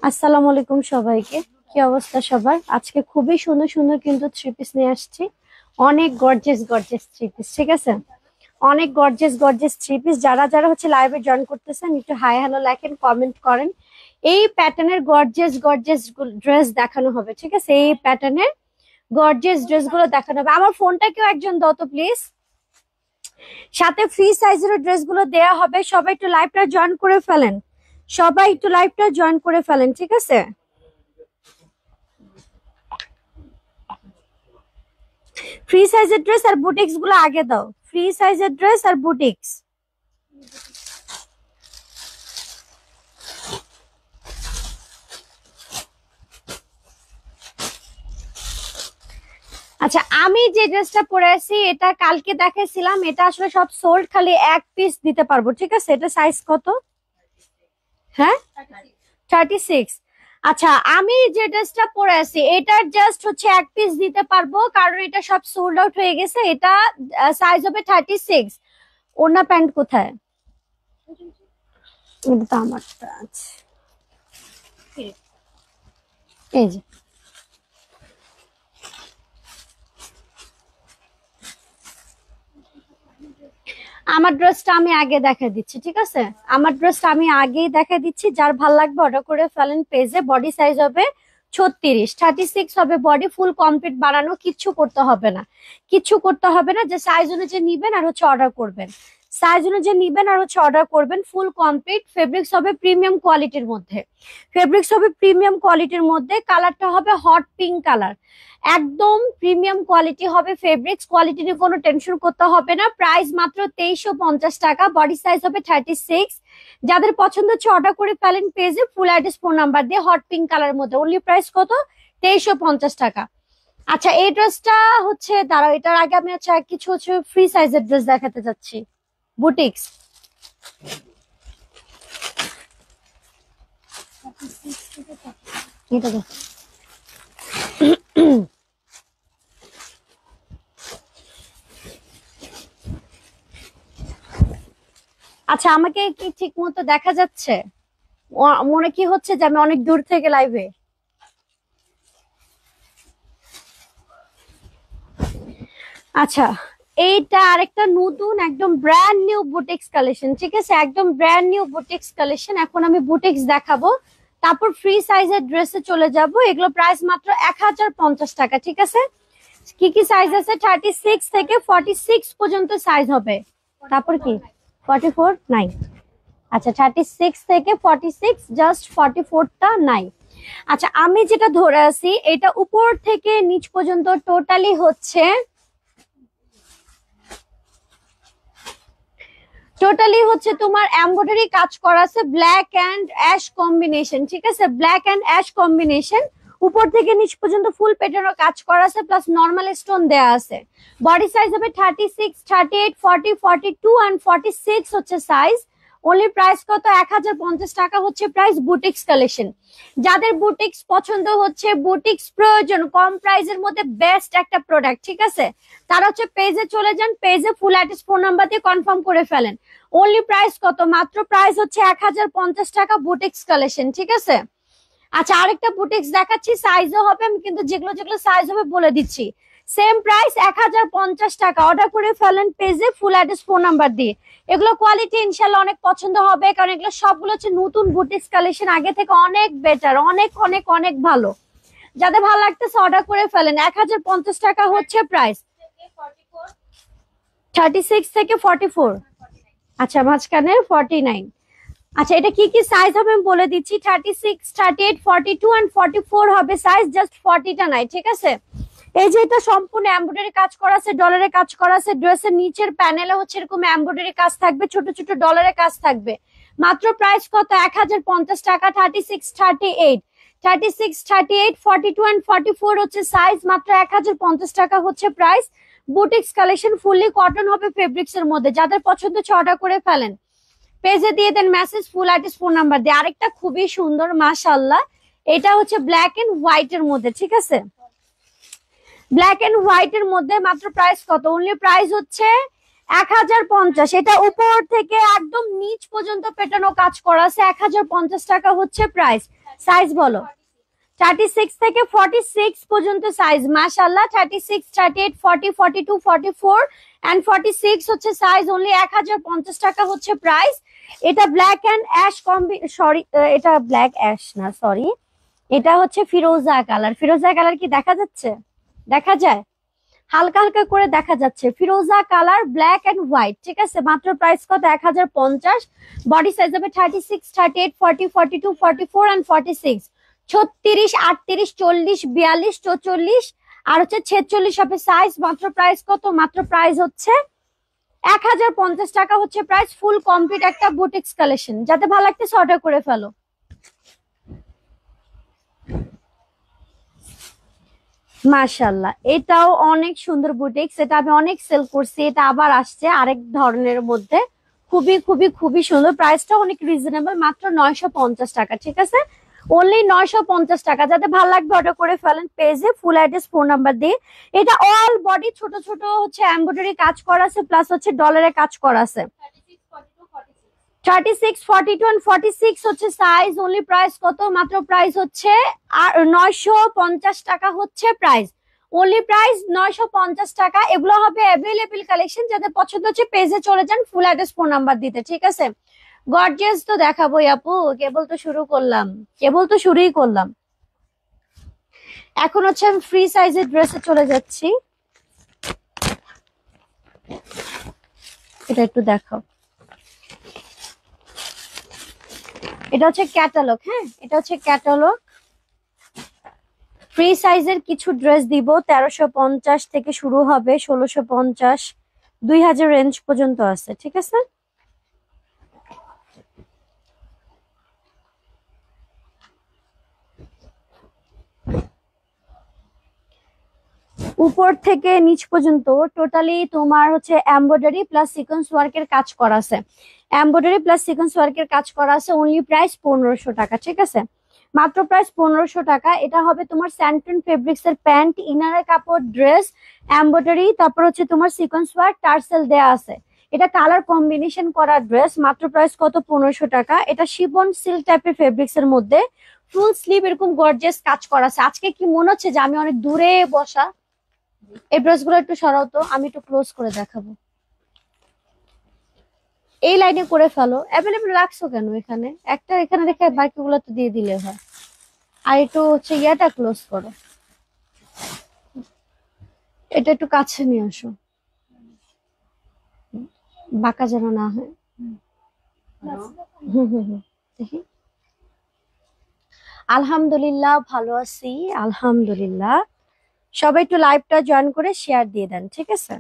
আসসালামু আলাইকুম সবাইকে। কি অবস্থা সবার? আজকে খুবই সুন্দর সুন্দর কিন্তু থ্রি পিস নিয়ে আসছি। অনেক গর্জিয়াস গর্জিয়াস থ্রি পিস, ঠিক আছে? অনেক গর্জিয়াস গর্জিয়াস থ্রি পিস। যারা যারা হচ্ছে লাইভে জয়েন করতেছেন একটু হাই হ্যালো লেখেন, কমেন্ট করেন। এই প্যাটার্নের গর্জিয়াস গর্জিয়াস ড্রেস দেখানো হবে, ঠিক আছে? এই প্যাটার্নের গর্জিয়াস ড্রেস গুলো দেখানো হবে। আমার ফোনটা কেউ একজন দাও তো প্লিজ। সাথে ফ্রি সাইজের ড্রেস গুলো দেওয়া হবে। সবাই একটু লাইভটা জয়েন করে ফেলেন, সবাই একটু লাইভটা জয়েন করে ফেলেন, ঠিক আছে? ফ্রি সাইজের ড্রেস আর বুটিক্স গুলো আগে দাও। ফ্রি সাইজের ড্রেস আর বুটিক্স। আচ্ছা, আমি যে ড্রেসটা পরে আছি এটা কালকে দেখাইছিলাম। এটা আসলে সব সোল্ড, খালি এক পিস দিতে পারবো, ঠিক আছে? এটা সাইজ কত? হ্যাঁ, 36। আচ্ছা, আমি যে ড্রেসটা পরে আছি এটার জাস্ট হচ্ছে এক পিস দিতে পারবো, কারণ এটা সব সোল্ড আউট হয়ে গেছে। এটা সাইজ হবে 36। ওড়না প্যান্ট কোথায়? এটা তো আমারটা আছে, এই যে। আমার ড্রেসটা আমি আগে দেখা দিচ্ছি, ঠিক আছে? আমার ড্রেসটা আমি আগেই দেখা দিচ্ছি। যার ভাল লাগবে অর্ডার করে ফেলেন পেজে। বডি সাইজ হবে 36, 36 হবে বডি। ফুল কমপ্লিট বানানো, কিচ্ছু করতে হবে না, কিচ্ছু করতে হবে না। যে সাইজ অনুযায়ী নিবেন আর হচ্ছে অর্ডার করবেন, সাইজ অনুযায়ী নিবেন আর হচ্ছে অর্ডার করবেন। Full complete. ফেব্রিক্স হবে প্রিমিয়াম কোয়ালিটির মধ্যে, ফেব্রিক্স হবে প্রিমিয়াম কোয়ালিটির মধ্যে। কালারটা হবে হট পিঙ্ক কালার, একদম প্রিমিয়াম কোয়ালিটি হবে। ফেব্রিক্স কোয়ালিটি নিয়ে কোনো টেনশন করতে হবে না। প্রাইস মাত্র 2350 টাকা। বডি সাইজ হবে 36। যাদের পছন্দ হচ্ছে অর্ডার করে ফেলেন পেজে, ফুল অ্যাড্রেস ফোন নাম্বার দিয়ে। হট পিঙ্ক কালার মধ্যে অনলি প্রাইস কত? 2350 টাকা। আচ্ছা, এই ড্রেসটা হচ্ছে, দাঁড়াও, এটার আগে আমি হচ্ছে কিছু হচ্ছে ফ্রি সাইজের ড্রেস দেখাতে যাচ্ছি, বুটিক্স। এটা দেখ। আচ্ছা, আমাকে কি ঠিক মতো দেখা যাচ্ছে? মনে কি হচ্ছে যে আমি অনেক দূর থেকে লাইভে? আচ্ছা, এইটা আরেকটা নতুন একদম ব্র্যান্ড নিউ বুটিক্স কালেকশন, ঠিক আছে? একদম ব্র্যান্ড নিউ বুটিক্স কালেকশন। এখন আমি বুটিক্স দেখাবো, তারপর ফ্রি সাইজের ড্রেসে চলে যাব। এগুলো প্রাইস মাত্র 1050 টাকা, ঠিক আছে? কি কি সাইজ আছে? 36 থেকে 46 পর্যন্ত সাইজ হবে। তারপর কি 44 নাই? আচ্ছা, 36 থেকে 46, জাস্ট 44টা নাই। আচ্ছা, আমি যেটা ধরে আছি এটা উপর থেকে নিচ পর্যন্ত টোটালি হচ্ছে, তোমার এমব্রয়ডারি কাজ করা আছে, ব্ল্যাক এন্ড অ্যাশ কম্বিনেশন, ঠিক আছে? Black and ash combination. উপর থেকে নিচ পর্যন্ত ফুল প্যাটার্নও কাজ করা আছে, প্লাস নর্মাল স্টোন দেয়া আছে। বডি সাইজ হবে 36, 38, 40, 42 এন্ড 46 হচ্ছে সাইজ। অনলি প্রাইস কত? 1050 টাকা হচ্ছে প্রাইস। Boutiques collection. যাদের বুটিক্স পছন্দ হচ্ছে, বুটিক্স প্রয়োজন, কম প্রাইসের মধ্যে বেস্ট একটা প্রোডাক্ট, ঠিক আছে? তারা হচ্ছে পেজে চলে যান, পেজে ফুল অ্যাড্রেস ফোন নাম্বার দিয়ে কনফার্ম করে ফেলেন। অনলি প্রাইস কত? মাত্র প্রাইস হচ্ছে 1050 টাকা। বুটিক্স কালেকশন, ঠিক আছে? আচ্ছা, আরেকটা বুটিক্স দেখাচ্ছি, সাইজও হবে। আমি কিন্তু যেগুলো যেগুলো সাইজ হবে বলে দিচ্ছি। সেম প্রাইস 1050 টাকা। অর্ডার করে ফেলেন পেজে ফুল অ্যাড্রেস ফোন নাম্বার দিয়ে। এগুলো কোয়ালিটি ইনশাল্লাহ অনেক পছন্দ হবে, কারণ এগুলো সবগুলো হচ্ছে নতুন বুটিক্স কালেকশন, আগে থেকে অনেক বেটার, অনেক অনেক অনেক ভালো। যাদের ভালো লাগতেছে অর্ডার করে ফেলেন। 1050 টাকা হচ্ছে প্রাইস। 36 থেকে 44। আচ্ছা, মাঝখানে 49। আচ্ছা, এটা কি কি সাইজ হবে আমি বলে দিচ্ছি। 36, 38, 42 এন্ড 44 হবে সাইজ, জাস্ট 40টা নাই, ঠিক আছে? এই যে এটা সম্পূর্ণ এমব্রয়ডারি কাজ করা আছে, ডলারের কাজ করা আছে। ড্রেসের নিচের প্যানেলে হচ্ছে এরকম এমব্রয়ডারি কাজ থাকবে, ছোট ছোট ডলারের কাজ থাকবে। মাত্র প্রাইস কত? 1050 টাকা। 36, 38, 36, 38, 42 এন্ড 44 হচ্ছে সাইজ। মাত্র 1050 টাকা হচ্ছে price. Boutiques collection, fully cotton হবে ফেব্রিক্স এর মধ্যে। যাদের পছন্দ হচ্ছে অর্ডার করে ফেলেন, পেজে দিয়ে দেন message, full address phone number দিয়ে। আরেকটা খুবই সুন্দর, মাশাআল্লাহ, এটা হচ্ছে ব্ল্যাক এন্ড হোয়াইট এর মধ্যে, ঠিক আছে? ব্ল্যাক এন্ড হোয়াইট এর মধ্যে মাত্র প্রাইস কত? অনলি প্রাইস হচ্ছে 1050। এটা উপর থেকে একদম নিচ পর্যন্ত পেটানো কাজ করা আছে। 1050 টাকা হচ্ছে প্রাইস। সাইজ বলো। 36 থেকে 46 পর্যন্ত সাইজ, মাশাআল্লাহ। 36, 38, 40, 42, 44 এন্ড 46 হচ্ছে সাইজ। অনলি 1050 টাকা হচ্ছে প্রাইস। এটা ব্ল্যাক এন্ড অ্যাশ সরি, এটা ব্ল্যাক অ্যাশ না, সরি, এটা হচ্ছে ফিরোজা কালার। ফিরোজা কালার কি দেখা যাচ্ছে? দেখা যায়, হালকা হালকা করে দেখা যাচ্ছে। ফিরোজা কালার, ব্ল্যাক এন্ড হোয়াইট, ঠিক আছে। মাত্র প্রাইস কত? 1050। বডি সাইজ হবে 36, 38, 40, 42, 44 এন্ড 46। 36, 38, 40, 42, 44 আর হচ্ছে 46 হবে সাইজ। মাত্র প্রাইস কত? মাত্র প্রাইস হচ্ছে 1050 টাকা হচ্ছে প্রাইস। ফুল কমপ্লিট একটা বুটিক্স কালেকশন। যাতে ভালো লাগতেছে অর্ডার করে ফেলো। মাশাআল্লাহ, এটাও অনেক সুন্দর বুটিক্স। এটা আমি অনেক সেল করছি, এটা আবার আসছে আরেক ধরনের মধ্যে। খুবই খুবই খুবই সুন্দর। প্রাইসটা অনেক রিজনেবল, মাত্র 950 টাকা, ঠিক আছে। অনলি 950 টাকা। যাতে ভালো লাগবে অর্ডার করে ফেলেন পেজে, ফুল অ্যাড্রেস, ফোন নাম্বার দিয়ে। এটা অল বডি ছোট ছোট হচ্ছে এমব্রয়ডারি কাজ করা আছে, প্লাস হচ্ছে ডলারে কাজ করা আছে। 36, 42 and 46 হচ্ছে সাইজ। অনলি প্রাইস কত? মাত্র প্রাইস হচ্ছে 950 টাকা হচ্ছে প্রাইস। অনলি প্রাইস 950 টাকা। এগুলো হবে অ্যাভেলেবল কালেকশন। যাদের পছন্দ হচ্ছে পেজে চলে যান, ফুল অ্যাড্রেস, ফোন নাম্বার দিতে, ঠিক আছে। গর্জিয়াস তো দেখাবোই আপু, কেবল তো শুরু করলাম, কেবল তো শুরুই করলাম। এখন হচ্ছে আমি ফ্রি সাইজের ড্রেসে চলে যাচ্ছি। এটা একটু দেখাও। এটা হচ্ছে ক্যাটালগ, হ্যাঁ, এটা হচ্ছে ক্যাটালগ। ফ্রি সাইজের কিছু ড্রেস দিব। 1350 থেকে শুরু হবে, 1650, 2000 রেঞ্জ পর্যন্ত আছে, ঠিক আছে। উপর থেকে নিচ পর্যন্ত টোটালি তোমার হচ্ছে এমব্রয়ডারি প্লাস সিকোয়েন্স ওয়ার্কের কাজ করা আছে। এমব্রয়ডারি প্লাস সিকোয়েন্স ওয়ার্কের কাজ করা আছে। অনলি প্রাইস 1500 টাকা, ঠিক আছে। মাত্র প্রাইস 1500 টাকা। এটা হবে তোমার স্যান্টন ফেব্রিক্স এর প্যান্ট, ইনারের কাপড়, ড্রেস, এমব্রয়ডারি, তারপর হচ্ছে তোমার সিকোয়েন্স ওয়ার্ক, টার্সেল দেয়া আছে। এটা কালার কম্বিনেশন করা ড্রেস। মাত্র প্রাইস কত? 1500 টাকা। এটা শিফন সিল্ক টাইপের ফেব্রিক্স এর মধ্যে ফুল স্লিভ এরকম গর্জিয়াস কাজ করা আছে। আজকে কি মনে হচ্ছে যে আমি অনেক দূরে বসা? এই ড্রেস গুলো একটু সরাও তো, আমি একটু ক্লোজ করে দেখাবো। এই লাইনে করে ফেলো। অ্যাভেলেবল রাখছো কেন এখানে? একটা এখানে রেখে বাকিগুলো তো দিয়ে দিলে হয়। আর একটু হচ্ছে ইয়াটা ক্লোজ করো, এটা একটু কাছে নিয়ে আসো, বাঁকা যেন না হয়। হুম হুম হুম, দেখি। আলহামদুলিল্লাহ ভালো আছি, আলহামদুলিল্লাহ। সবাই একটু লাইভটা জয়েন করে শেয়ার দিয়ে দেন, ঠিক আছে।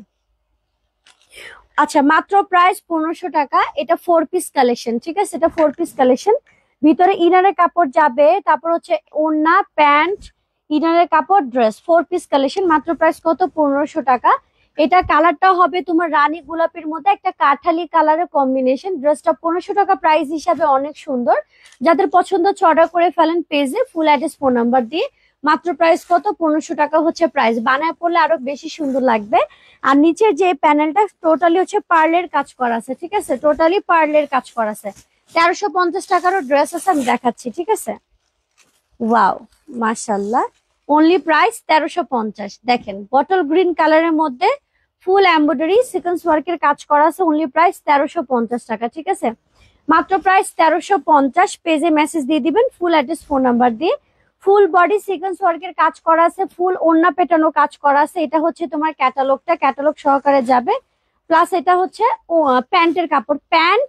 আচ্ছা, মাত্র প্রাইস 1500 টাকা। এটা 4 পিস কালেকশন, ঠিক আছে। এটা 4 পিস কালেকশন। ভিতরে ইনারের কাপড় যাবে, তারপর হচ্ছে ওড়না, প্যান্ট, ইনারের কাপড়, ড্রেস, 4 পিস কালেকশন। মাত্র প্রাইস কত? 1500 টাকা। এটা কালারটা হবে তোমার রানী গোলাপের মধ্যে একটা কাঠালি কালারের কম্বিনেশন। ড্রেসটা 1500 টাকা প্রাইস হিসাবে অনেক সুন্দর। যাদের পছন্দ হচ্ছে অর্ডার করে ফেলেন পেজে, ফুল অ্যাড্রেস, ফোন নাম্বার দিয়ে। মাত্র প্রাইস কত? 1500 টাকা হচ্ছে প্রাইস। বানায় পড়লে আরো বেশি সুন্দর লাগবে। আর নিচের যে প্যানেলটা টোটালি হচ্ছে পার্লের কাজ করা আছে, ঠিক আছে। টোটালি পার্লের কাজ করা আছে। 1350 টাকারও ড্রেস আছে, আমি দেখাচ্ছি, ঠিক আছে। ওয়াও, মাশাআল্লাহ। Only price 1350। দেখেন বটল গ্রিন কালারের মধ্যে ফুল এমব্রয়ডারি সিকোয়েন্স ওয়ার্কের কাজ করা আছে। অনলি প্রাইস 1350 টাকা, ঠিক আছে। মাত্র প্রাইস 1350। পেজে মেসেজ দিয়ে দিবেন, ফুল অ্যাড্রেস, ফোন নাম্বার দিয়ে। ফুল বডি সিকোয়েন্স ওয়ার্কের কাজ করা আছে, ফুল ওড়না পেটানো কাজ করা আছে। এটা হচ্ছে তোমার ক্যাটালগটা, ক্যাটালগ সহকারে যাবে। প্লাস এটা হচ্ছে প্যান্টের কাপড়, প্যান্ট,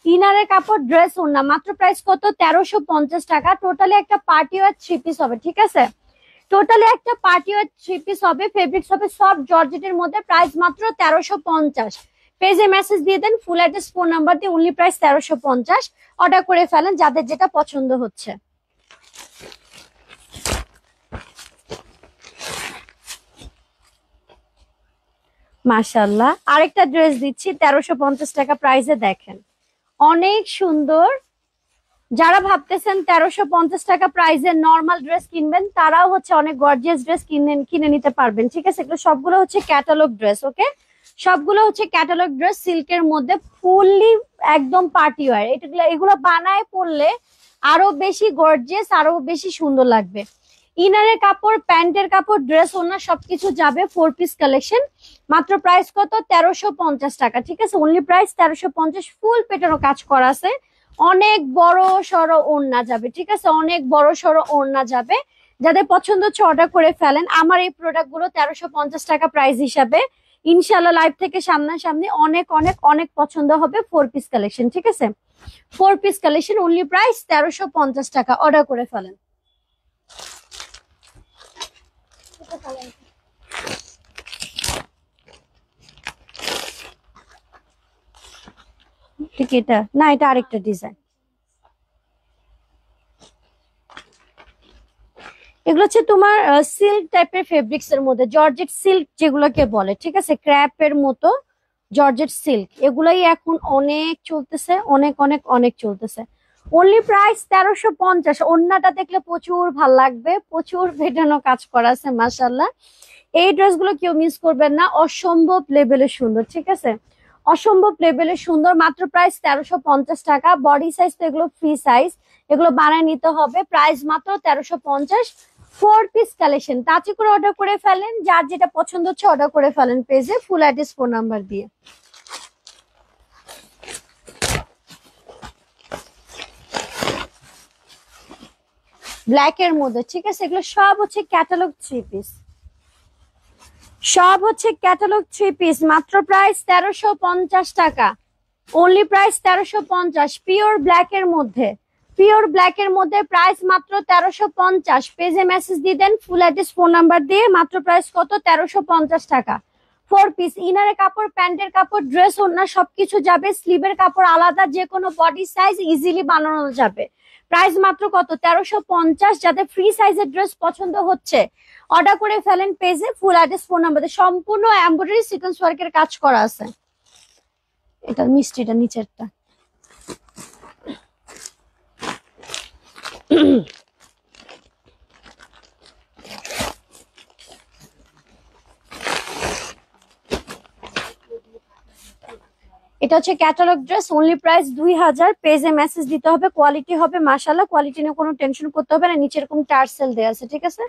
ইনারের কাপড়, ড্রেস, ওড়না। মাত্র প্রাইস কত? 1350 টাকা। টোটালি একটা পার্টি ওয়্যার 3 পিস হবে, ঠিক আছে। টোটালি একটা পার্টি ওয়্যার 3 পিস হবে। ফেব্রিক্স হবে সফট জর্জেটের মধ্যে। প্রাইস মাত্র 1350। পেজে মেসেজ দিয়ে দেন, ফুল অ্যাড্রেস, ফোন নাম্বার দিয়ে। Only price 1350। অর্ডার করে ফেলেন যাদের যেটা পছন্দ হচ্ছে। মাশাআল্লাহ, আরেকটা ড্রেস দিচ্ছি 1350 টাকা প্রাইসে। দেখেন অনেক সুন্দর। যারা ভাবতেছেন 1350 টাকা প্রাইসে নর্মাল ড্রেস কিনবেন, তারাও হচ্ছে অনেক গর্জিয়াস ড্রেস কিনে নিতে পারবেন, ঠিক আছে। এগুলো সবগুলো হচ্ছে ক্যাটালগ ড্রেস, ওকে। সবগুলো হচ্ছে ক্যাটালগ ড্রেস, সিল্কের মধ্যে, ফুললি একদম পার্টি ওয়্যার। এগুলো বানায় পড়লে আরো বেশি গর্জিয়াস, আরো বেশি সুন্দর লাগবে। ইনারের কাপড়, প্যান্টের কাপড়, ড্রেস, ওড়না সবকিছু যাবে 4 পিস কালেকশন। মাত্র প্রাইস কত? 1350 টাকা। ঠিক আছে, অনলি প্রাইস 1350। ফুল পেটানো কাজ করা আছে, অনেক বড় সড়ো ওড়না যাবে। ঠিক আছে, অনেক বড় সড়ো ওড়না যাবে। যাদের পছন্দ হচ্ছে অর্ডার করে ফেলেন। আমার এই প্রোডাক্ট গুলো 1350 টাকা প্রাইস হিসাবে। ইনশাল্লাহ লাইভ থেকে সামনাসামনি অনেক অনেক অনেক পছন্দ হবে। 4 পিস কালেকশন, ঠিক আছে, 4 পিস কালেকশন, অনলি প্রাইস 1350 টাকা। অর্ডার করে ফেলেন। ঠিক, এটা না, এটা আরেকটা ডিজাইন। এগুলো হচ্ছে তোমার সিল্ক টাইপের ফেব্রিক্স এর মধ্যে, জর্জেট সিল্ক যেগুলোকে বলে। ঠিক আছে, ক্র্যাপের মতো জর্জেট সিল্ক, এগুলাই এখন অনেক চলতেছে, অনেক অনেক অনেক চলতেছে। Only price 1350। ওড়নাটা দেখলে প্রচুর ভাল লাগবে, প্রচুর ভেটানো কাজ করা আছে মাশাআল্লাহ। এই ড্রেসগুলো কেউ মিস করবেন না, অসম্ভব লেভেলের সুন্দর। ঠিক আছে, অসম্ভব লেভেলের সুন্দর। মাত্র প্রাইস 1350 টাকা। বডি সাইজ তো এগুলো ফ্রি সাইজ, এগুলো বানায় নিতে হবে। প্রাইস মাত্র 1350। 4 পিস কালেকশন, তাড়াতাড়ি করে অর্ডার করে ফেলেন। যার যেটা পছন্দ হচ্ছে অর্ডার করে ফেলেন পেজে, ফুল অ্যাড্রেস, ফোন নাম্বার দিয়ে। ব্ল্যাক এর মধ্যে, ঠিক আছে, এগুলো সব হচ্ছে ক্যাটালগ 3 পিস, সব হচ্ছে ক্যাটালগ 3 পিস। মাত্র প্রাইস 1350 টাকা। Only price 1350। পিওর ব্ল্যাক এর মধ্যে, পিওর ব্ল্যাক এর মধ্যে প্রাইস মাত্র 1350। পেজে মেসেজ দিয়ে দেন ফুল অ্যাড্রেস, ফোন নাম্বার দিয়ে। মাত্র প্রাইস কত? 1350 টাকা। 4 পিস, ইনারের কাপড়, প্যান্টের কাপড়, ড্রেস, ওড়না সবকিছু যাবে। স্লিভের কাপড় আলাদা, যে কোনো বডি সাইজ ইজিলি বানানো যাবে। প্রাইস মাত্র কত? 1350। যাদের ফ্রি সাইজের ড্রেস পছন্দ হচ্ছে অর্ডার করে ফেলেন পেজে, ফুল অ্যাড্রেস, ফোন নাম্বার দিয়ে। সম্পূর্ণ এমব্রয়ডারি সিকোয়েন্স ওয়ার্কের কাজ করা আছে। এটা মিষ্টিটা নিচেরটা। এটা হচ্ছে ক্যাটালগ ড্রেস, অনলি প্রাইস 2000। পেজে মেসেজ দিতে হবে। কোয়ালিটি হবে মাশাআল্লাহ, কোয়ালিটি নিয়ে কোনো টেনশন করতে হবে না। নিচে এরকম টার্সেল দেয়া আছে, ঠিক আছে,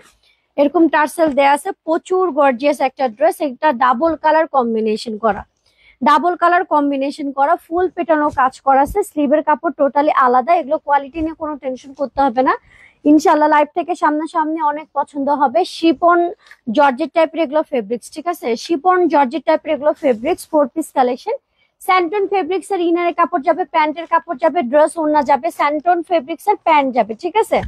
এরকম টার্সেল দেয়া আছে। প্রচুর গর্জিয়াস একটা ড্রেস। এটা ডাবল কালার কম্বিনেশন করা, ডাবল কালার কম্বিনেশন করা, ফুল পেটানো কাজ করা আছে। স্লিভের কাপড় টোটালি আলাদা। এগুলো কোয়ালিটি নিয়ে কোনো টেনশন করতে হবে না। ইনশাল্লাহ লাইভ থেকে সামনাসামনি অনেক পছন্দ হবে। শিপন জর্জেট টাইপের এগুলো ফেব্রিক্স, ঠিক আছে, শিপন জর্জেট টাইপের এগুলো ফেব্রিক্স। 4 piece collection. স্যান্টন ফেব্রিক্স এর ইনারের কাপড় যাবে, প্যান্টের কাপড় যাবে, ড্রেস ওড়না যাবে। স্যান্টন ফেব্রিক্স এর প্যান্ট যাবে, ঠিক আছে।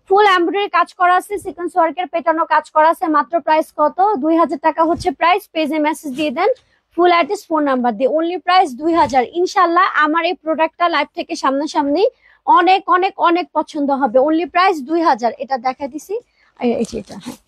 ফুল এমব্রয়ডারি কাজ করা আছে, সিকোয়েন্স ওয়ার্কের পেটানো কাজ করা আছে। মাত্র প্রাইস কত? 2000 টাকা হচ্ছে প্রাইস। পেজে মেসেজ দিয়ে দেন ফুল অ্যাড্রেস, ফোন নাম্বার দিয়ে। Only price 2000। ইনশাল্লাহ আমার এই প্রোডাক্টটা লাইভ থেকে সামনাসামনি অনেক অনেক অনেক পছন্দ হবে। Only price 2000। এটা দেখা দিছি, এটা হ্যাঁ।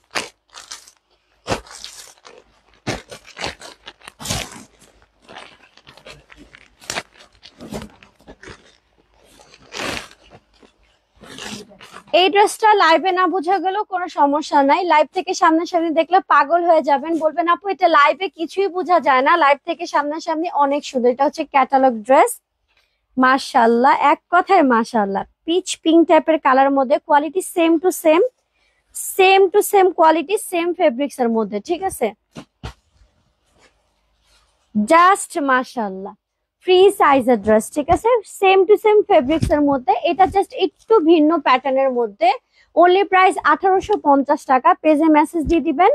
এই ড্রেসটা লাইভে না বোঝা গেল কোনো সমস্যা নাই, লাইভ থেকে সামনাসামনি দেখলে পাগল হয়ে যাবেন, বলবেন আপু এটা লাইভে কিছুই বোঝা যায় না, লাইভ থেকে সামনাসামনি অনেক সুন্দর। এটা হচ্ছে ক্যাটালগ ড্রেস, মাশাআল্লাহ, এক কথায় মাশাআল্লাহ। পিচ পিঙ্ক টাইপের কালার মধ্যে, quality same to same, same to same quality, same fabrics এর মধ্যে, ঠিক আছে, জাস্ট মাশাআল্লাহ। ফ্রি সাইজের ড্রেস, ঠিক আছে, সেম টু সেম ফেব্রিক্স এর মধ্যে। এটা জাস্ট একটু ভিন্ন প্যাটার্নের মধ্যে। অনলি প্রাইস 1850 টাকা। পেজে মেসেজ দিয়ে দিবেন,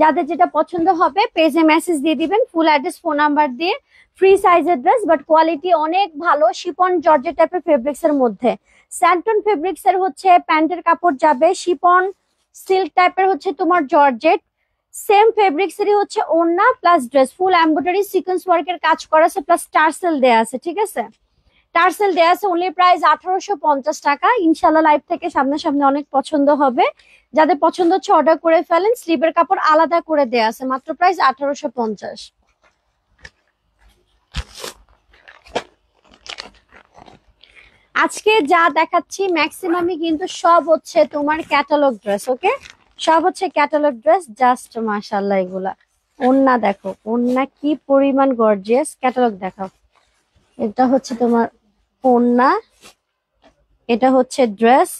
যাদের যেটা পছন্দ হবে পেজে মেসেজ দিয়ে দিবেন ফুল অ্যাড্রেস, ফোন নাম্বার দিয়ে। ফ্রি সাইজের ড্রেস, বাট কোয়ালিটি অনেক ভালো। শিপন জর্জেট টাইপের ফেব্রিক্স এর মধ্যে। স্যান্টন ফেব্রিক্স এর হচ্ছে প্যান্টের কাপড় যাবে, শিপন সিল্ক টাইপের হচ্ছে তোমার জর্জেট। সেম ফেব্রিক্স এরই হচ্ছে ওড়না প্লাস ড্রেস। ফুল এমব্রয়ডারি সিকোয়েন্স ওয়ার্কের কাজ করা আছে, প্লাস টার্সেল দেয়া আছে, ঠিক আছে, টার্সেল দেয়া আছে। অনলি প্রাইস 1850 টাকা। ইনশাল্লাহ লাইভ থেকে সামনাসামনি অনেক পছন্দ হবে। যাদের পছন্দ হচ্ছে অর্ডার করে ফেলেন। স্লিভের কাপড় আলাদা করে দেয়া আছে। মাত্র প্রাইস 1850। আজকে যা দেখাচ্ছি ম্যাক্সিমামই কিন্তু সব হচ্ছে তোমার ক্যাটালগ ড্রেস, ওকে, সব হচ্ছে ক্যাটালগ ড্রেস। জাস্ট মাশাআল্লাহ, এগুলা ওন্না দেখো, ওন্না কি পরিমাণ গর্জিয়াস। ক্যাটালগ দেখাও। এটা হচ্ছে তোমার ওন্না, এটা হচ্ছে ড্রেস,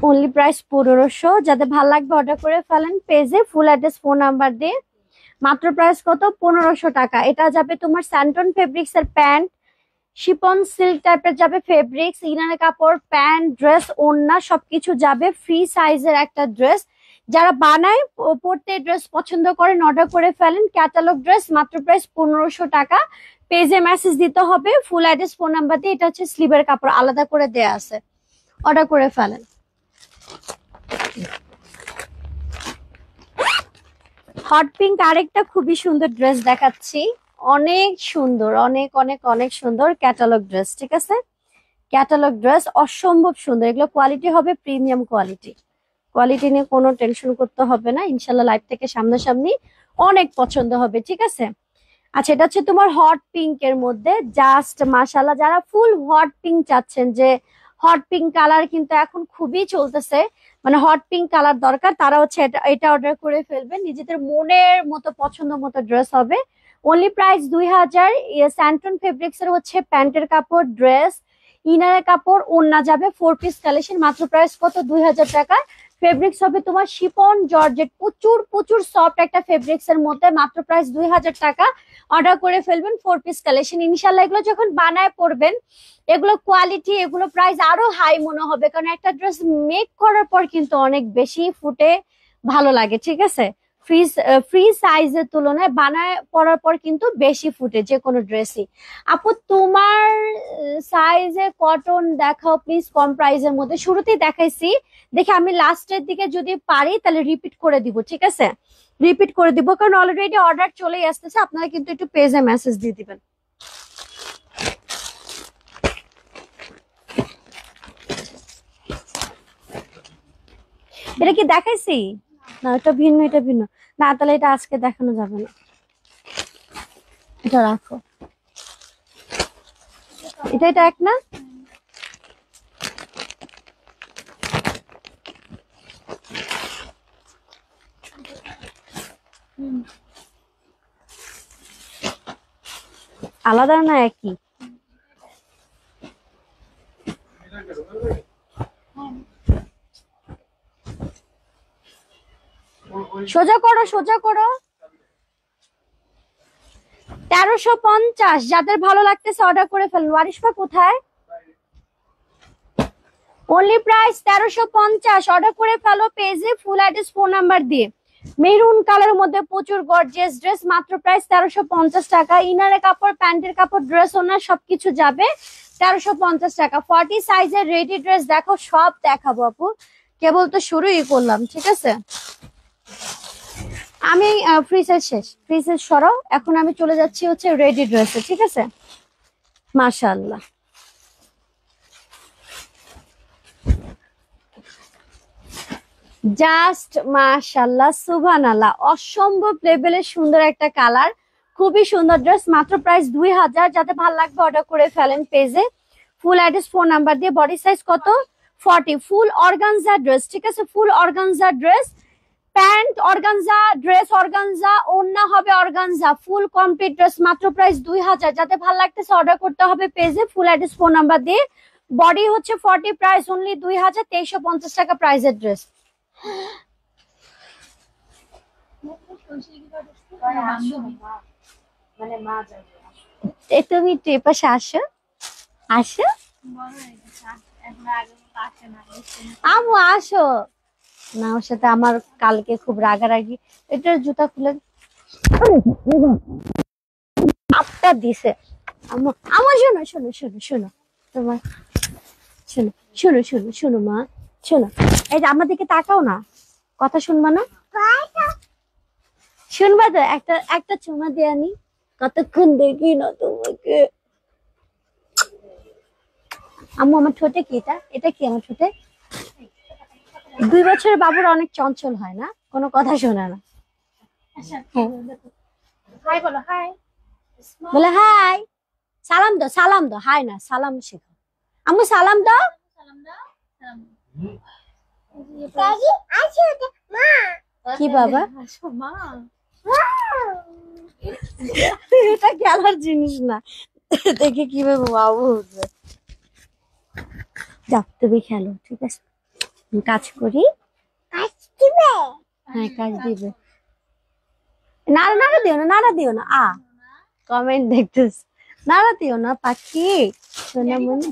অনলি প্রাইস 1500। যাদের ভালো লাগবে অর্ডার করে ফেলেন পেজে, ফুল অ্যাড্রেস ফোন নাম্বার দিয়ে। মাত্র প্রাইস কত? 1500 টাকা। এটা যাবে তোমার স্যান্টন ফেব্রিক্স এর প্যান্ট, শিপন সিল্ক টাইপের যাবে ফেব্রিক্স, ইনারের কাপড়, প্যান্ট, ড্রেস, ওড়না সবকিছু যাবে। ফ্রি সাইজের একটা ড্রেস, যারা বানায় পড়তে ড্রেস পছন্দ করেন অর্ডার করে ফেলেন। ক্যাটালগ ড্রেস, মাত্র প্রাইস 1500 টাকা। পেজে মেসেজ দিতে হবে ফুল অ্যাড্রেস ফোন নাম্বার দিয়ে। এটা হচ্ছে স্লিভের কাপড়, আলাদা করে দেয়া আছে, অর্ডার করে ফেলেন। হট পিঙ্ক আরেকটা খুবই সুন্দর ড্রেস দেখাচ্ছি, অনেক সুন্দর, অনেক অনেক অনেক সুন্দর ক্যাটালগ ড্রেস। ঠিক আছে, ক্যাটালগ ড্রেস অসম্ভব সুন্দর, এগুলো কোয়ালিটি হবে প্রিমিয়াম কোয়ালিটি। কোয়ালিটি নিয়ে কোনো টেনশন করতে হবে না, ইনশাল্লাহ লাইভ থেকে সামনাসামনি অনেক পছন্দ হবে। ঠিক আছে, আচ্ছা এটা হচ্ছে তোমার হট পিঙ্ক এর মধ্যে, জাস্ট মাশাআল্লাহ। যারা ফুল হট পিঙ্ক চাচ্ছেন, যে হট পিঙ্ক কালার কিন্তু এখন খুবই চলতেছে, মানে হট পিঙ্ক কালার দরকার, তারা হচ্ছে এটা অর্ডার করে ফেলবেন। নিজেদের মনের মতো পছন্দ মতো ড্রেস হবে। Only price 2000। স্যান্টন ফেব্রিক্স এর হচ্ছে প্যান্টের কাপড়, ড্রেস, ইনারের কাপড়, ওড়না যাবে। 4 পিস কালেকশন, মাত্র প্রাইস কত? 2000 টাকা। ফেব্রিক্স হবে তোমার শিফন জর্জেট, প্রচুর প্রচুর সফট একটা ফেব্রিক্স এর মধ্যে, মাত্র প্রাইস 2000 টাকা। অর্ডার করে ফেলবেন 4 পিস কালেকশন। ইনশাল্লাহ এগুলো যখন বানায় পড়বেন, এগুলো কোয়ালিটি, এগুলো প্রাইস আরো হাই মনে হবে, কারণ একটা ড্রেস মেক করার পর কিন্তু অনেক বেশি ফুটে, ভালো লাগে। ঠিক আছে, ফ্রি সাইজের তুলনায় বানায় পরার পর কিন্তু বেশি ফুটে যে কোনো ড্রেসই। আপু তোমার সাইজে কটন দেখাও প্লিজ, কম প্রাইসের মধ্যে। শুরুতেই দেখাইছি, দেখি আমি লাস্টের দিকে যদি পারি তাহলে রিপিট করে দিব। ঠিক আছে, রিপিট করে দিব, কারণ অলরেডি অর্ডার চলেই আসতেছে। আপনারা কিন্তু একটু পেজে মেসেজ দিয়ে দিবেন। এটা কি দেখাইছি? না, এটা ভিন্ন, এটা ভিন্ন। না, তাহলে এটা আজকে দেখানো যাবে না, এটা রাখো। এটা এক না? আলাদা না একই? সোজা করো, সোজা করো। 1350। যাদের ভালো লাগতেছে অর্ডার করে ফেলুন। ওয়ারিশপা কোথায়? Only price 1350। অর্ডার করে ফেলো পেজে, ফুল অ্যাড্রেস ফোন নাম্বার দিয়ে। মেরুন কালারের মধ্যে প্রচুর গর্জিয়াস ড্রেস, মাত্র প্রাইস 1350 টাকা। ইনারের কাপড়, প্যান্টের কাপড়, ড্রেস, ওনার সবকিছু যাবে 1350 টাকা। 40 সাইজের রেডি ড্রেস দেখো, সব দেখাবো আপু, কেবল তো শুরুই করলাম। ঠিক আছে, আমি ফ্রি সাইজ শেষ, ফ্রি সাইজ সরাও। এখন আমি চলে যাচ্ছি হচ্ছে রেডি ড্রেসে। ঠিক আছে, মাশাআল্লাহ। জাস্ট মাশাআল্লাহ, সুবহানাল্লাহ, অসম্ভব লেভেলের সুন্দর একটা কালার, খুবই সুন্দর ড্রেস। মাত্র প্রাইস 2000। যাতে ভালো লাগবে অর্ডার করে ফেলেন পেজে, ফুল অ্যাড্রেস ফোন নাম্বার দিয়ে। বডি সাইজ কত? 40। Full organza dress. ঠিক আছে, full organza dress, pant organza, dress organza, ওড়না হবে অর্গানজা, ফুল কমপ্লিট ড্রেস। মাত্র প্রাইস 2000। যাতে ভালো লাগতেছে অর্ডার করতে হবে পেজে, ফুল অ্যাড্রেস ফোন নাম্বার দিয়ে। বডি হচ্ছে 40, প্রাইস অনলি 2000। 2350 টাকা প্রাইসের ড্রেস। তুমি একটু এপাশে আসো, আসো আমু, আসো না। ওর সাথে আমার কালকে খুব রাগারাগি, এটার জুতা খুলে আপটা দিছে। আমু, আমার শোনো শোনো শোনো শোনো, তোমার শোনো শোনো শোনো শোনো মা, শোনো, এই যে আমার দিকে তাকাও না, কথা শুনবা না? শুনবা তো? একটা একটা চুমা দিয়ে আনি, কতক্ষণ দেখি না তোমাকে। আম্মু আমার ঠোঁটে কি? এটা এটা কি আমার ঠোঁটে? 2 বছরের বাবুরা অনেক চঞ্চল হয় না, কোনো কথা শোনে না। হাই বলো, হাই বলে, হাই সালাম দাও, সালাম দাও, হাই না সালাম শেখো। আম্মু সালাম দাও। কি বাবা? এটা খেলার জিনিস না, দেখে কিভাবে বাবু উঠবে। যাও তুমি খেলো, ঠিক আছে? কাজ করি। হ্যাঁ কাজ দিবে। নাড়া নাড়া দিও না, নাড়া দিও না। কমেন্ট দেখতেছ, নাড়া দিও না পাখি সোনা মনে।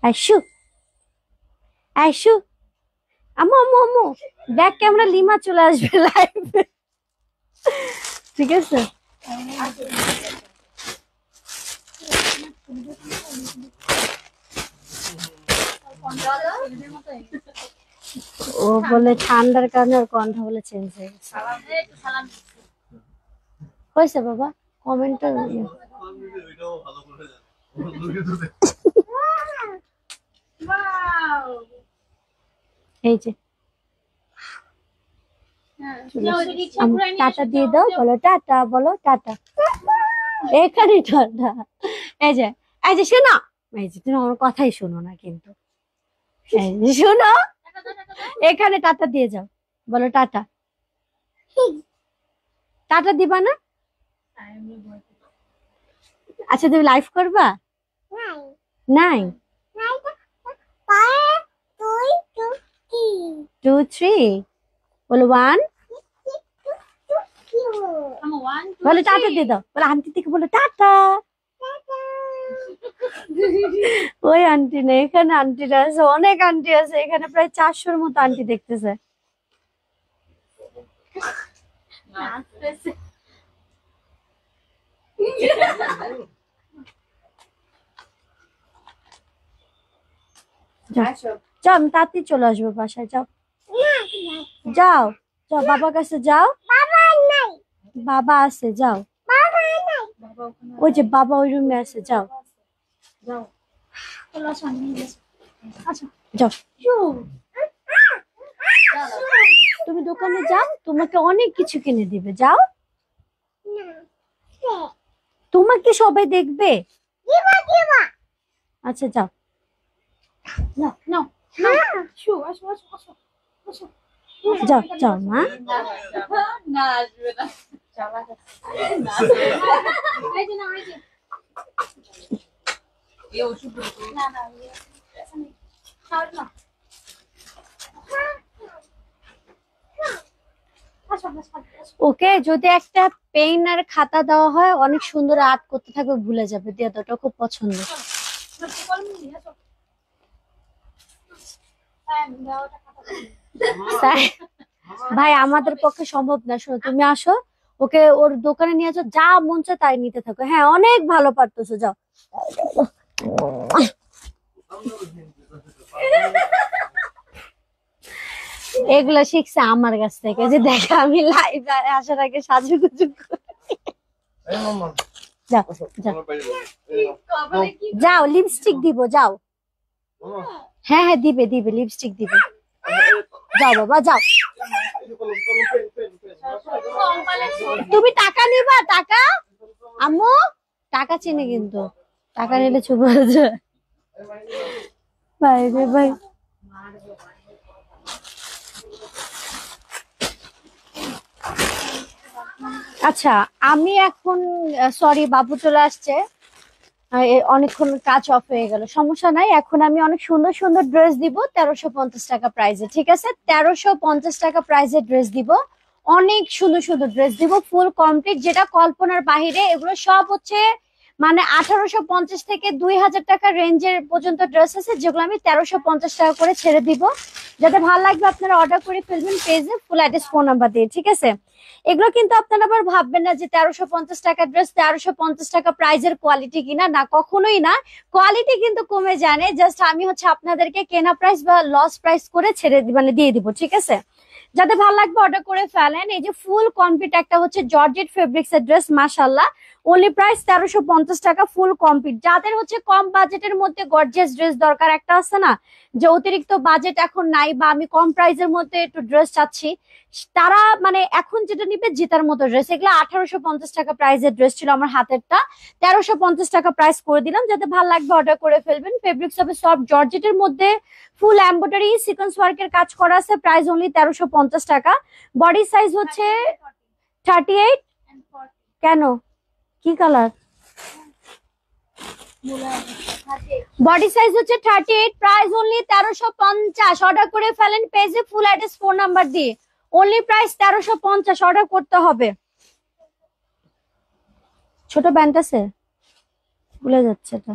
আইসু আইসু, আম্মু আম্মু আম্মু, ব্যাক ক্যামেরা লিমা চলে আসবে লাইভে, ঠিক আছে? ও বলে ঠান্ডার কারণে ওর কণ্ঠ বলে চেঞ্জ হয়ে গেছে। হয়েছে বাবা, কমেন্টটা এই যে টাটা দিয়ে দাও, বলো টাটা, বলো টাটা। এখানে টাটা। এই যে এই যে শোনো, এই যে তুমি আমার কথাই শোনো না কিন্তু। এই যে শোনো, এখানে টাটা দিয়ে যাও, বলো টাটা। টাটা দিবা না? আচ্ছা তুমি লাইভ করবা? নাই 2 3 বলো 1, বলো টাটা দিয়ে দাও, বলো আন্টি থেকে বলো টাটা। ওই আন্টি না, এখানে আন্টিরা আছে, অনেক আন্টি আছে এখানে, প্রায় 400-র মতো আন্টি দেখতেছে। যাও, আমি তাড়াতাড়ি চলে আসবো বাসায়। যাও যাও যাও, বাবার কাছে যাও। বাবা আছে, যাও। ওই যে বাবা ওই রুমে আছে, যাও যাও। তুমি দোকানে যাও, তোমাকে অনেক কিছু কিনে দিবে, যাও। তোমাকে সবাই দেখবে। আচ্ছা যাও যাও যাও মা। ওকে যদি একটা পেন আর খাতা দেওয়া হয়, অনেক সুন্দর আর্ট করতে থাকবে, ভুলে যাবে। দিয়ে দাও, ওটা খুব পছন্দ। ভাই আমাদের পক্ষে সম্ভব না, শোনো তুমি আসো, ওকে ওর দোকানে নিয়ে যাও, যা মন চায় তাই নিতে থাকো। হ্যাঁ অনেক ভালো পারতেছো, যাও। এগুলো শিখছে আমার কাছ থেকে, যে দেখে আমি লাইভ আসার আগে সাজুগুজু যাও যাও, লিপস্টিক দিব, যাও। হ্যাঁ হ্যাঁ দিবে দিবে, লিপস্টিক দিবে, যাও বাবা যাও। তুমি টাকা নিবা? টাকা আম্মু টাকা চিনে কিন্তু, টাকা নিলে চুপ হয়ে যায়। ভাই রে ভাই, আচ্ছা আমি এখন, সরি বাবু চলে আসছে, অনেকক্ষণ কাজ অফ হয়ে গেল, সমস্যা নাই। এখন আমি অনেক সুন্দর সুন্দর ড্রেস দিব 1350 টাকা প্রাইজে, ঠিক আছে? 1350 টাকা প্রাইজে ড্রেস দিব, অনেক সুন্দর সুন্দর ড্রেস দিব, ফুল কমপ্লিট, যেটা কল্পনার বাহিরে। এগুলো সব হচ্ছে মানে 1850 থেকে 2000 টাকা রেঞ্জের পর্যন্ত ড্রেস আছে, যেগুলো আমি 1350 টাকা করে ছেড়ে দিব। যাতে ভালো লাগবে আপনারা অর্ডার করে ফেলবেন পেজে, ফুল অ্যাড্রেস ফোন নাম্বার দিয়ে, ঠিক আছে? এগুলো কিন্তু আপনারা আবার ভাববেন না যে 1350 টাকা ড্রেস 1350 টাকা প্রাইজের কোয়ালিটি কিনা, না কখনোই না। কোয়ালিটি কিন্তু কমে জানে, জাস্ট আমি হচ্ছে আপনাদেরকে কেনা প্রাইস বা লস প্রাইস করে ছেড়ে মানে দিয়ে দিব, ঠিক আছে? যাতে ভালো লাগবে অর্ডার করে ফেলেন। এই যে ফুল কমপ্লিট একটা হচ্ছে জর্জেট ফেব্রিক্স এর ড্রেস, মাশাআল্লাহ, অনলি প্রাইস 1350 টাকা, ফুল কমপ্লিট। যাদের হচ্ছে কম বাজেটের মধ্যে গর্জিয়াস ড্রেস দরকার, একটা আছে না যে অতিরিক্ত বাজেট এখন নাই, বা আমি কম প্রাইসের মধ্যে একটু ড্রেস চাচ্ছি, তারা মানে এখন যেটা নিবে জেতার মতো ড্রেস। এগুলো 1850 টাকা প্রাইসের ড্রেস ছিল, আমার হাতেরটা 1350 টাকা প্রাইস করে দিলাম। যাতে ভালো লাগবে অর্ডার করে ফেলবেন। ফেব্রিক্স হবে সফট জর্জেটের মধ্যে, ফুল এমব্রয়ডারি সিকোয়েন্স ওয়ার্কের কাজ করা আছে, প্রাইস অনলি 1350 টাকা। বডি সাইজ হচ্ছে 38। কেন, কি কালার? বডি সাইজ হচ্ছে 38, প্রাইস অনলি 1350। অর্ডার করে ফেলেন পেজে, ফুল অ্যাড্রেস ফোন নাম্বার দিয়ে। অনলি প্রাইস 1350, অর্ডার করতে হবে। ছোট প্যান্ট আছে, ভুলে যাচ্ছে এটা।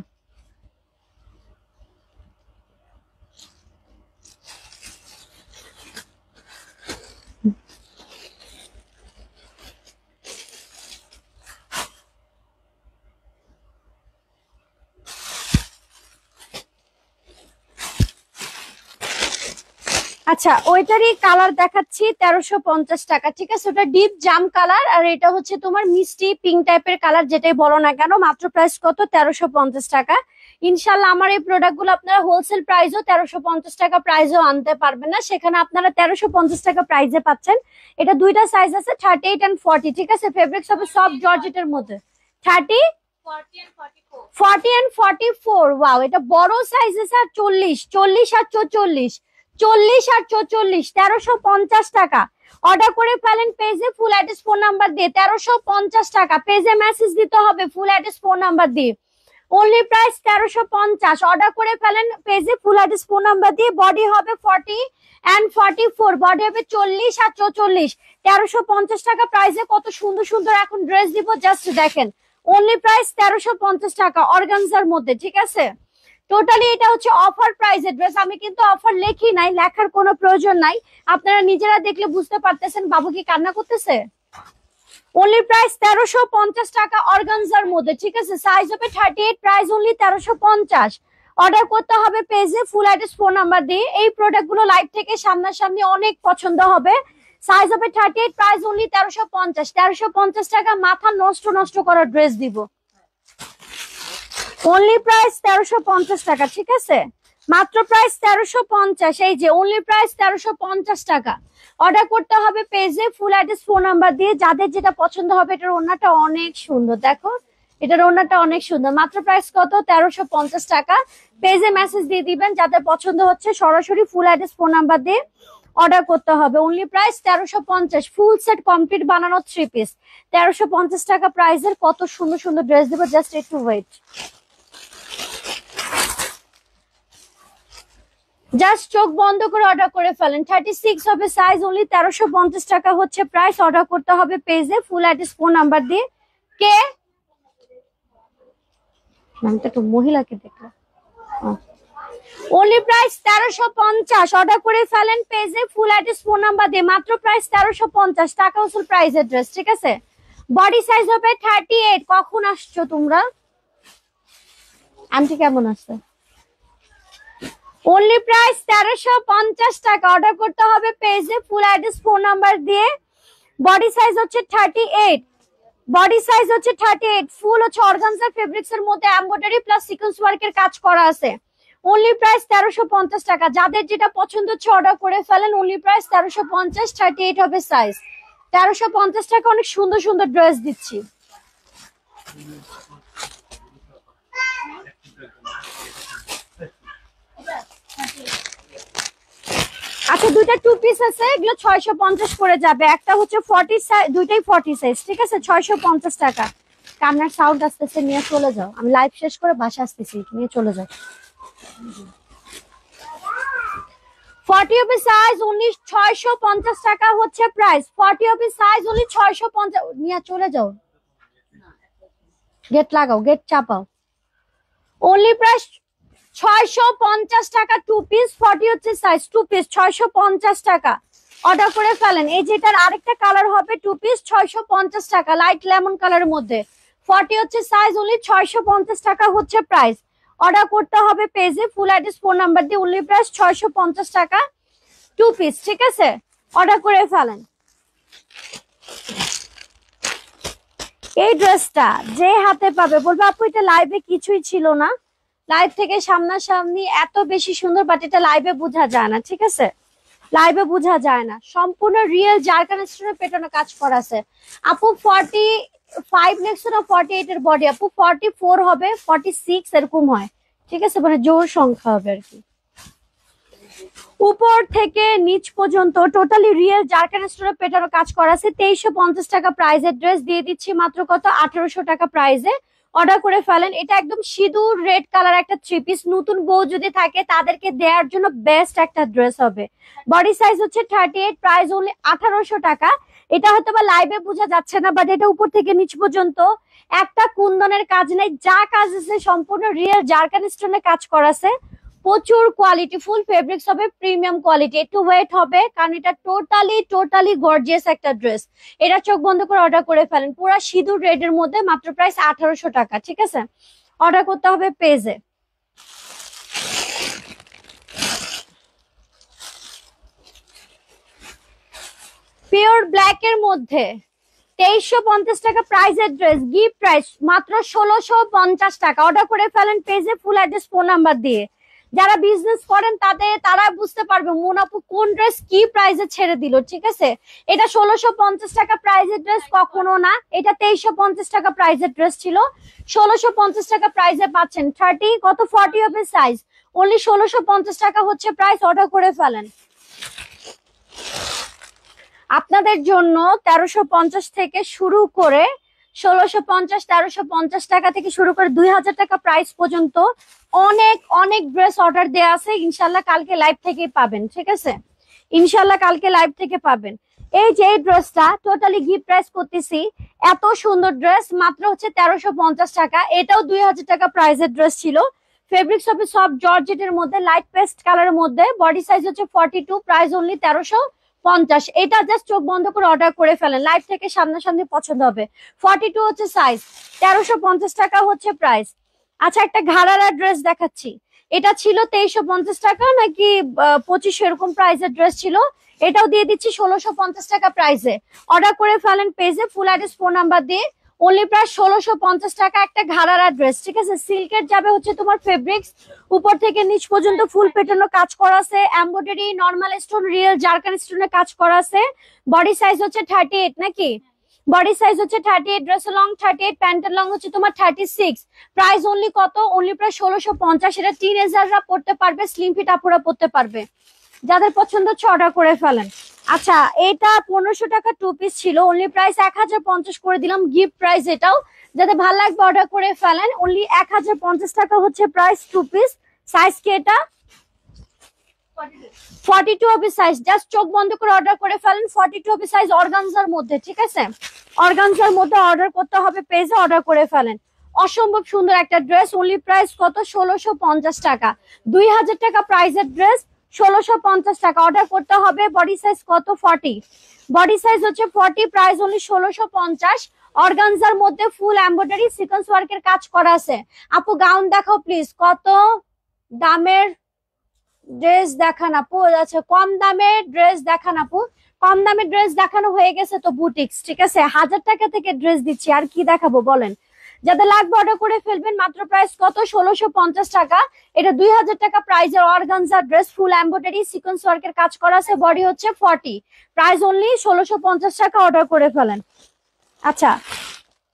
আচ্ছা, ওইটারই কালার দেখাচ্ছি 1350 টাকা, ঠিক আছে? ওটা ডিপ জাম কালার, আর এটা হচ্ছে তোমার মিষ্টি পিঙ্ক টাইপের কালার, যেটাই বলো না কেন। মাত্র প্রাইস কত? 1350 টাকা। ইনশাল্লাহ আমার এই প্রোডাক্ট গুলো আপনারা হোলসেল প্রাইসও 1350 টাকা প্রাইসও আনতে পারবেন না, সেখানে আপনারা 1350 টাকা প্রাইসে পাচ্ছেন। এটা দুইটা সাইজ আছে, 38 and 40, ঠিক আছে? ফেব্রিক্স হবে সফট জর্জেটের মধ্যে। 30, 40 and 44। ওয়াও, এটা বড় সাইজ আছে। আর 40, 40 আর 44, 40 আর 44, 1350 টাকা। অর্ডার করে ফেলেন পেজে, ফুল অ্যাড্রেস ফোন নাম্বার দিয়ে। 1350 টাকা, পেজে মেসেজ দিতে হবে ফুল অ্যাড্রেস ফোন নাম্বার দিয়ে। Only price 1350। অর্ডার করে ফেলেন পেজে, ফুল অ্যাড্রেস ফোন নাম্বার দিয়ে। বডি হবে 40 and 44, বডি হবে 40 আর 44। 1350 টাকা প্রাইসে কত সুন্দর সুন্দর এখন ড্রেস দিব, জাস্ট দেখেন। অনলি প্রাইস 1350 টাকা, অর্গানজার মধ্যে, ঠিক আছে? টোটালি এটা হচ্ছে অফার প্রাইসের ড্রেস। আমি কিন্তু অফার লেখি নাই, লেখার কোনো প্রয়োজন নাই, আপনারা নিজেরা দেখলে বুঝতে পারতেছেন। বাবু কি কান্না করতেছে? অনলি প্রাইস 1350 টাকা, অর্গানজার মধ্যে, ঠিক আছে? সাইজ হবে 38, প্রাইস অনলি 1350। অর্ডার করতে হবে পেজে, ফুল অ্যাড্রেস ফোন নাম্বার দিয়ে। এই প্রোডাক্ট গুলো লাইভ থেকে সামনাসামনি অনেক পছন্দ হবে। সাইজ হবে 38, প্রাইস অনলি 1350। 1350 টাকা মাথা নষ্ট নষ্ট করা ড্রেস দিব। অনলি প্রাইস 1350 টাকা, ঠিক আছে? মাত্র প্রাইস 1350। এই যে অনলি প্রাইস 1350 টাকা। অর্ডার করতে হবে পেজে, ফুল অ্যাড্রেস ফোন নাম্বার দিয়ে। যাদের যেটা পছন্দ হবে, এটার ওড়নাটা অনেক সুন্দর, দেখো এটার ওড়নাটা অনেক সুন্দর। মাত্র প্রাইস কত? 1350 টাকা। পেজে মেসেজ দিয়ে দিবেন, যাদের পছন্দ হচ্ছে সরাসরি ফুল অ্যাড্রেস ফোন নাম্বার দিয়ে অর্ডার করতে হবে। Only price 1350, full set complete বানানো 3 পিস। 1350 টাকা প্রাইসের কত সুন্দর সুন্দর ড্রেস দেবো, জাস্ট একটু ওয়েট। জাস্ট চোখ বন্ধ করে অর্ডার করে ফেলেন। 36 হবে সাইজ, অনলি 1350 টাকা হচ্ছে প্রাইস। অর্ডার করতে হবে পেজে, ফুল অ্যাড্রেস ফোন নাম্বার দিয়ে। কে নামটা একটু মহিলাকে দেখলাম। Only price 1350। অর্ডার করে ফেলেন পেজে, ফুল অ্যাড্রেস ফোন নাম্বার দিয়ে। মাত্র প্রাইস 1350 টাকা হোলসেল প্রাইসের ড্রেস, ঠিক আছে? বডি সাইজ হবে 38। কখন আসছো তোমরা? আন্টি কেমন আছে? অনলি প্রাইস 1350 টাকা। অর্ডার করতে হবে পেজে, ফুল অ্যাড্রেস ফোন নাম্বার দিয়ে। বডি সাইজ হচ্ছে 38, বডি সাইজ হচ্ছে 38। ফুল হচ্ছে অর্গানজা ফেব্রিক্স এর মধ্যে এমব্রয়ডারি প্লাস সিকোয়েন্স ওয়ার্কের কাজ করা আছে। অনলি প্রাইস 1350 টাকা। যাদের যেটা পছন্দ হচ্ছে অর্ডার করে ফেলেন। অনলি প্রাইস 1350, 38 হবে সাইজ। 1350 টাকা অনেক সুন্দর সুন্দর ড্রেস দিচ্ছি। আচ্ছা, দুইটা 2 পিস আছে, এগুলো 650 করে যাবে। একটা হচ্ছে 40 সাইজ, দুইটাই 40 সাইজ, ঠিক আছে? 650 টাকা। কান্নার সাউন্ড আসতেছে, নিয়ে চলে যাও। আমি লাইভ শেষ করে বাসা আসতেছি, নিয়ে চলে যাও। 40 হবে সাইজ, 650 টাকা হচ্ছে প্রাইস। 40 হবে সাইজ, 650। নিয়ে চলে যাও, গেট লাগাও, গেট চাপাও। অনলি প্রাইস 650 টাকা 2 পিস। 40 হচ্ছে সাইজ, 2 পিস 650 টাকা। অর্ডার করে ফেলেন। এই যেটার আরেকটা কালার হবে 2 পিস, 650 টাকা, লাইট লেমন কালারের মধ্যে। 40 হচ্ছে সাইজ, অনলি 650 টাকা হচ্ছে প্রাইস। অর্ডার করতে হবে পেজে, ফুল অ্যাড্রেস ফোন নাম্বার দিয়ে। অনলি প্রাইস 650 টাকা 2 পিস, ঠিক আছে? অর্ডার করে ফেলেন। এই ড্রেসটা যে হাতে পাবে বলবে আপু এটা লাইভে কিছুই ছিল না। লাইভ থেকে সামনাসামনি এত বেশি সুন্দর, বাট এটা লাইভে বোঝা যায় না, ঠিক আছে? লাইভে বোঝা যায় না। সম্পূর্ণ রিয়েল জারকান স্টোনের পেটানো কাজ করা আছে। আপু 45 নেক্সট না 48 এর বডি, আপু 44 হবে, 46 এরকম হয়, ঠিক আছে? মানে জোর সংখ্যা হবে আর কি। উপর থেকে নিচ পর্যন্ত টোটালি রিয়েল জারকান স্টোনের পেটানো কাজ করা আছে। 2350 টাকা প্রাইজের ড্রেস দিয়ে দিচ্ছি মাত্র কত? 1800 টাকা প্রাইজে। অর্ডার করে ফেলেন। এটা একদম সিঁদুর রেড কালার একটা থ্রি পিস, নতুন বউ যদি থাকে তাদেরকে দেওয়ার জন্য বেস্ট একটা ড্রেস হবে। বডি সাইজ হচ্ছে 38, প্রাইস অনলি 1800 টাকা। এটা হয়তো বা লাইভে বোঝা যাচ্ছে না, বাট এটা উপর থেকে নিচ পর্যন্ত একটা কুন্দনের কাজ নেই, যা কাজ আছে সম্পূর্ণ রিয়েল জারকান স্টোনে কাজ করা আছে। প্রচুর কোয়ালিটি ফুল ফেব্রিক্স হবে, প্রিমিয়াম কোয়ালিটি, একটু ওয়েট হবে, কারণ এটা টোটালি গর্জিয়াস একটা ড্রেস। এটা চোখ বন্ধ করে অর্ডার করে ফেলেন, পুরো সিঁদুর রেড এর মধ্যে, মাত্র প্রাইস 1800 টাকা। ঠিক আছে, অর্ডার করতে হবে পেজে। পিওর ব্ল্যাক এর মধ্যে 2350 টাকা প্রাইসের ড্রেস, গিফট প্রাইস মাত্র 1650 টাকা। অর্ডার করে ফেলেন পেজে, ফুল অ্যাড্রেস ফোন নাম্বার দিয়ে। যারা বিজনেস করেন তারা বুঝতে পারবে মুনাপু কোন ড্রেস কি প্রাইসে ছেড়ে দিল। ঠিক আছে, এটা 1650 টাকা প্রাইসের ড্রেস কখনো না, এটা 2350 টাকা প্রাইসের ড্রেস ছিল, 1650 টাকা প্রাইসে পাচ্ছেন। 40 হবে সাইজ, অনলি 1650 টাকা হচ্ছে প্রাইস। অর্ডার করে ফেলেন। আপনাদের জন্য 1350 থেকে শুরু করে 1650, 1350 টাকা থেকে শুরু করে 2000 টাকা প্রাইস পর্যন্ত অনেক ড্রেস অর্ডার দেওয়া আছে। ইনশাল্লাহ কালকে লাইভ থেকেই পাবেন। ঠিক আছে, ইনশাল্লাহ কালকে লাইভ থেকে পাবেন। এই যে এই ড্রেসটা টোটালি গিফট প্রাইস করতেছি, এত সুন্দর ড্রেস, মাত্র হচ্ছে 1350 টাকা। এটাও 2000 টাকা প্রাইসের ড্রেস ছিল। ফেব্রিক্স হবে সব জর্জেটের মধ্যে, লাইট পেস্ট কালারের মধ্যে। বডি সাইজ হচ্ছে 42, প্রাইস অনলি 1350। এটা জাস্ট চোখ বন্ধ করে অর্ডার করে ফেলেন, লাইভ থেকে সামনাসামনি পছন্দ হবে। 42 হচ্ছে সাইজ, 1350 টাকা হচ্ছে প্রাইস। আচ্ছা, একটা ঘাড়ারা ড্রেস দেখাচ্ছি। এটা ছিল 2350 টাকা নাকি 2500 এরকম প্রাইসের ড্রেস ছিল, এটাও দিয়ে দিচ্ছি 1650 টাকা প্রাইসে। অর্ডার করে ফেলেন পেজে, ফুল অ্যাড্রেস ফোন নাম্বার দিয়ে। অনলি প্রায় 1650 টাকা একটা ঘাড়ারা ড্রেস। ঠিক আছে, সিল্কের যাবে হচ্ছে তোমার ফেব্রিক্স, উপর থেকে নিচ পর্যন্ত ফুল পেটানো কাজ করা আছে, embroidery, normal stone, real zircon স্টোনে কাজ করা আছে। বডি সাইজ হচ্ছে 38 নাকি, বডি সাইজ হচ্ছে 38, ড্রেসের লং 38, প্যান্টের লং হচ্ছে তোমার 36। প্রাইস অনলি কত, অনলি প্রায় 1650। এটা টিনেজাররা পড়তে পারবে, স্লিম ফিট আপুরা পড়তে পারবে। যাদের পছন্দ হচ্ছে অর্ডার করে ফেলেন। আচ্ছা, এটা 1500 টাকা টু পিস ছিল, অনলি প্রাইস 1050 করে দিলাম, গিফট প্রাইস এটাও। যাদের ভালো লাগবে অর্ডার করে ফেলেন, অনলি 1050 টাকা হচ্ছে প্রাইস টু পিস। সাইজ কি এটা, 42 হবে সাইজ, জাস্ট চোখ বন্ধ করে অর্ডার করে ফেলেন। 42 হবে সাইজ, অর্গানজার মধ্যে। ঠিক আছে, অর্গানজার মধ্যে অর্ডার করতে হবে পেজে, অর্ডার করে ফেলেন। অসম্ভব সুন্দর একটা ড্রেস, অনলি প্রাইস কত, 1650 টাকা। 2000 টাকা প্রাইসের ড্রেস, 1650 টাকা। অর্ডার করতে হবে। বডি সাইজ কত, 40, বডি সাইজ হচ্ছে 40, প্রাইস অনলি 1650। অর্গানজার মধ্যে ফুল এমব্রয়ডারি সিকোয়েন্স ওয়ার্কের কাজ করা আছে। আপু গাউন দেখাও প্লিজ, কত দামের ড্রেস দেখান আপু। আচ্ছা, কম দামের ড্রেস দেখান আপু। কম দামের ড্রেস দেখানো হয়ে গেছে তো বুটিক্স। ঠিক আছে, 1000 টাকা থেকে ড্রেস দিচ্ছি, আর কি দেখাবো বলেন। যাদের লাগবে অর্ডার করে ফেলবেন। মাত্র প্রাইস কত, 1650 টাকা। এটা 2000 টাকা প্রাইসের অর্গানজা ড্রেস, ফুল এমব্রয়ডারি সিকোয়েন্স ওয়ার্কের কাজ করা আছে। বডি হচ্ছে 40, প্রাইস অনলি 1650 টাকা। অর্ডার করে ফেলেন। আচ্ছা,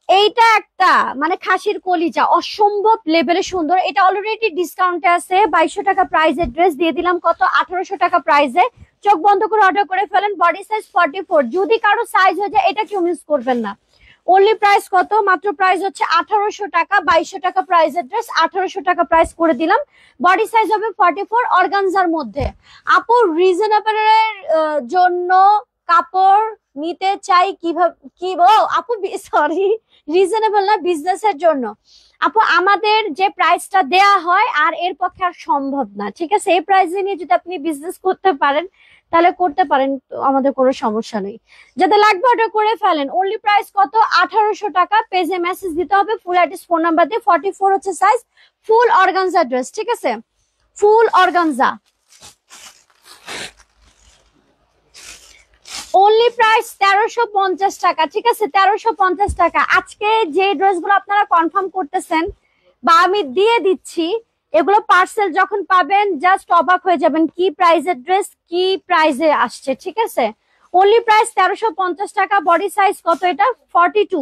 এইটা একটা মানে খাসির কলিজা, অসম্ভব লেভেলে সুন্দর। এটা অলরেডি ডিসকাউন্টে আছে, 2200 টাকা প্রাইসের ড্রেস দিয়ে দিলাম কত, 1800 টাকা প্রাইসে। চোখ বন্ধ করে অর্ডার করে ফেলেন। বডি সাইজ 44, যদি কারো সাইজ হয়ে যায় এটা কেউ মিস করবেন না। অনলি প্রাইস কত, মাত্র প্রাইস হচ্ছে 1800 টাকা। 2200 টাকা প্রাইসের ড্রেস 1800 টাকা প্রাইস করে দিলাম। বডি সাইজ হবে 44, অর্গানজার মধ্যে। আপু রিজনেবল এর জন্য কাপড় নিতে চাই কিভাবে, কি আপু, সরি রিজনেবল না, বিজনেসের জন্য। আপু আমাদের যে প্রাইসটা দেয়া হয় আর এর পক্ষে আর সম্ভব না। ঠিক আছে, এই প্রাইসে নিয়ে যদি আপনি বিজনেস করতে পারেন তাহলে করতে পারেন, আমাদের কোনো সমস্যা নেই। যাদের লাগবে অর্ডার করে ফেলেন। অনলি প্রাইস কত, 1800 টাকা। পেজে মেসেজ দিতে হবে, ফুল অ্যাড্রেস ফোন নাম্বার দিয়ে। 44 হচ্ছে সাইজ, ফুল অর্গানজা ড্রেস। ঠিক আছে, ফুল অর্গানজা। অনলি প্রাইস 1350 টাকা। ঠিক আছে, 1350 টাকা। আজকে যে ড্রেসগুলো আপনারা কনফার্ম করতেছেন বা আমি দিয়ে দিচ্ছি, এগুলো পার্সেল যখন পাবেন জাস্ট অবাক হয়ে যাবেন, কি প্রাইসের ড্রেস, কি প্রাইসে আসছে। ঠিক আছে, অনলি প্রাইস 1350 টাকা। বডি সাইজ কত, এটা 42,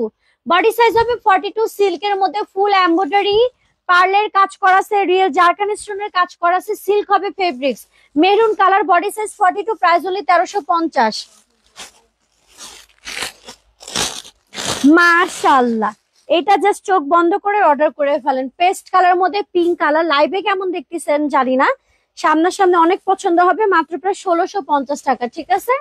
বডি সাইজ হবে 42। সিল্কের মধ্যে ফুল এমব্রয়ডারি পার্লের কাজ করা আছে, রিয়েল জারকান স্টোনের কাজ করা আছে, সিল্ক হবে fabrics, maroon colour. Body size 42, price হলো 1350। মাশাআল্লাহ, এটা জাস্ট চোখ বন্ধ করে অর্ডার করে ফেলেন। পেস্ট কালার মধ্যে পিঙ্ক কালার, লাইভে কেমন দেখতেছেন জানি না, সামনাসামনি অনেক পছন্দ হবে। মাত্র প্রায় 1650 টাকা, ঠিক আছে,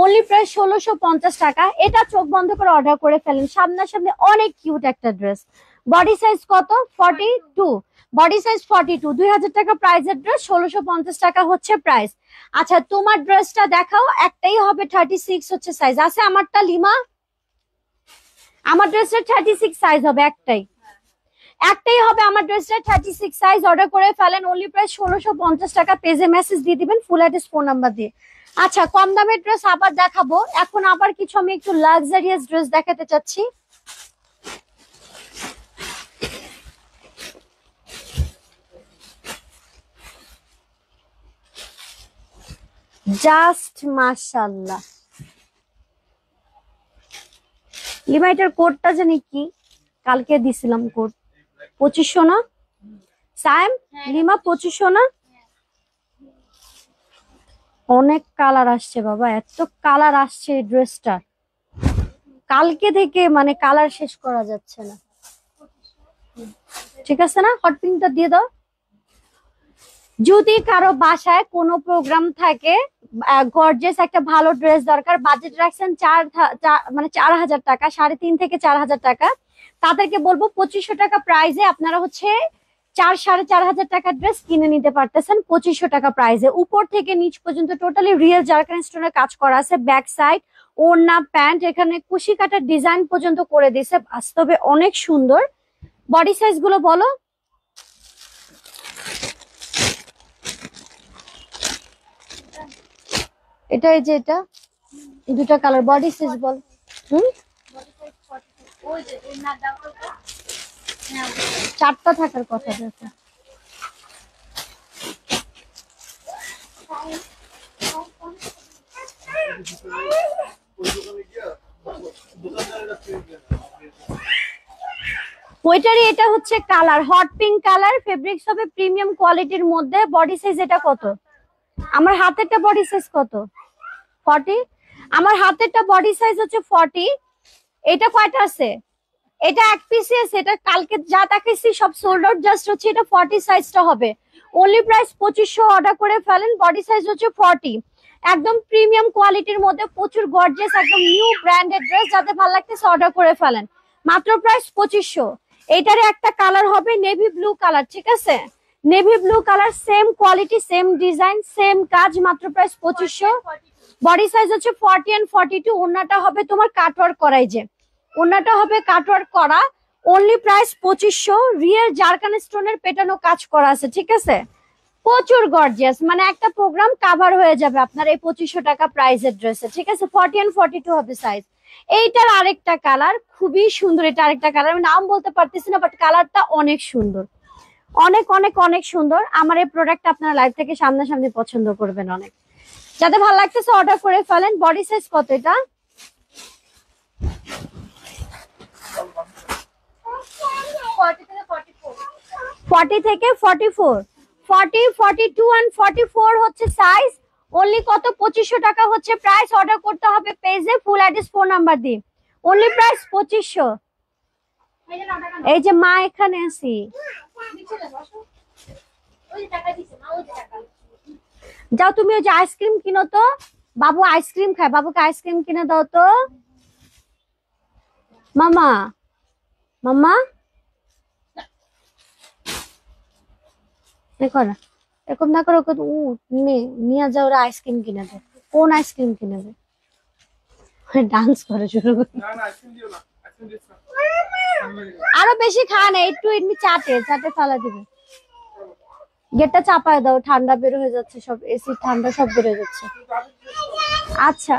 অনলি প্রায় 1650 টাকা। এটা চোখ বন্ধ করে অর্ডার করে ফেলেন, সামনাসামনি অনেক কিউট একটা ড্রেস। বডি সাইজ কত? 42, বডি সাইজ 42, 2000 টাকা প্রাইসের ড্রেস, 1650 টাকা হচ্ছে প্রাইস। আচ্ছা তোমার ড্রেসটা দেখাও, একটাই হবে 36 হচ্ছে সাইজ, আছে আমারটা লিমা? আমার ড্রেসের 36 সাইজ হবে, একটাই হবে আমার ড্রেসটা 36 সাইজ। অর্ডার করে ফেলেন, অনলি প্রাইস 1650 টাকা। পেজে মেসেজ দিয়ে দিবেন ফুল অ্যাড্রেস ফোন নাম্বার দিয়ে। আচ্ছা কম দামের ড্রেস আবার দেখাবো, এখন আবার কিছু আমি একটু লাক্সারিয়াস ড্রেস দেখাতে চাচ্ছি। জাস্ট মাশাআল্লাহ। লিমা এটার কোডটা জানি কি, কালকে দিছিলাম কোড 2500 না সাইম? লিমা 2500 না? অনেক কালার আসছে বাবা, এত কালার আসছে এই ড্রেসটা, কালকে থেকে মানে কালার শেষ করা যাচ্ছে না। ঠিক আছে না, হট পিঙ্কটা দিয়ে দাও। যদি কারো বাসায় কোনো প্রোগ্রাম থাকে, গর্জিয়াস একটা ভালো ড্রেস দরকার, বাজেট রাখছেন মানে 4000 টাকা, 3.5 থেকে 4000 টাকা, তাদেরকে বলবো 2500 টাকা প্রাইজে আপনারা হচ্ছে 4-4.5 টাকার ড্রেস কিনে নিতে পারতেছেন 2500 টাকা প্রাইজে। উপর থেকে নিচ পর্যন্ত টোটালি রিয়েল জারকান স্টোনের কাজ করা আছে, ব্যাক সাইড ওড়না প্যান্ট, এখানে কুশি কাটার ডিজাইন পর্যন্ত করে দিয়েছে, বাস্তবে অনেক সুন্দর। বডি সাইজ গুলো বলো। এটা এই যে এটা দুটা কালার, বডি সাইজ বল। চারটা থাকার কথা দেখো। ওইটারই এটা হচ্ছে colour, hot pink colour, fabrics হবে প্রিমিয়াম কোয়ালিটির মধ্যে। বডি সাইজ এটা কত? আমার হাতেরটা বডি সাইজ কত? 40। আমার হাতেরটা বডি সাইজ হচ্ছে 40। এটা কয়টা আছে? এটা এক পিসি আছে, এটা কালকে যা দেখাইছি সব সোল্ড আউট, জাস্ট হচ্ছে এটা 40 সাইজটা হবে। অনলি প্রাইস 2500, অর্ডার করে ফেলেন। বডি সাইজ হচ্ছে 40, একদম প্রিমিয়াম কোয়ালিটির মধ্যে, প্রচুর গর্জিয়াস, একদম নিউ ব্র্যান্ডেড ড্রেস, যাতে ভালো লাগতেছে অর্ডার করে ফেলেন। মাত্র প্রাইস 2500। এটারে একটা কালার হবে নেভি ব্লু কালার, ঠিক আছে, navy blue colour, same quality, same design, same কাজ, মাত্র প্রাইস 2500। বডি সাইজ হচ্ছে 40 and 42। ওড়নাটা হবে তোমার কাটওয়ার্ক করাই, যে ওড়নাটা হবে কাটওয়ার্ক করা, অনলি প্রাইস 2500। রিয়েল জারকান স্টোনের পেটানো কাজ করা আছে, ঠিক আছে, প্রচুর গর্জিয়াস, মানে একটা প্রোগ্রাম কাভার হয়ে যাবে আপনার এই 2500 টাকা প্রাইসের ড্রেসে, ঠিক আছে। 40 and 42 হবে সাইজ। এইটার আরেকটা কালার খুবই সুন্দর, এটা আরেকটা কালার, আমি নাম বলতে পারতেছি না, বাট কালারটা অনেক সুন্দর, অনেক অনেক অনেক সুন্দর। আমার এই প্রোডাক্ট আপনারা লাইভ থেকে সামনাসামনি পছন্দ করবেন অনেক, যাতে ভালো লাগতেছে অর্ডার করে ফেলেন। বডি সাইজ কত এটা? 40 থেকে 44, 40, 42 and 44 হচ্ছে সাইজ। অনলি কত? 2500 টাকা হচ্ছে প্রাইস। অর্ডার করতে হবে পেজে ফুল অ্যাড্রেস ফোন নাম্বার দিয়ে। Only price 2500। এই যে মা এখানে আছি, যাও তুমি ওই যে আইসক্রিম কিনো তো, বাবু আইসক্রিম খায়, বাবুকে আইসক্রিম কিনে দাও তো। মামা মামা দেখো না, এরকম না করো, নিয়ে যাও, ওরা আইসক্রিম কিনে দেয়। কোন আইসক্রিম কিনে দেয়? ডান্স করে শুরু করে, আরো বেশি খায় না, একটু এমনি চাটে চাটে ফেলা দিবে। গেটটা চাপায় দাও, ঠান্ডা বের হয়ে যাচ্ছে, সব এসি ঠান্ডা সব বের হয়ে যাচ্ছে। আচ্ছা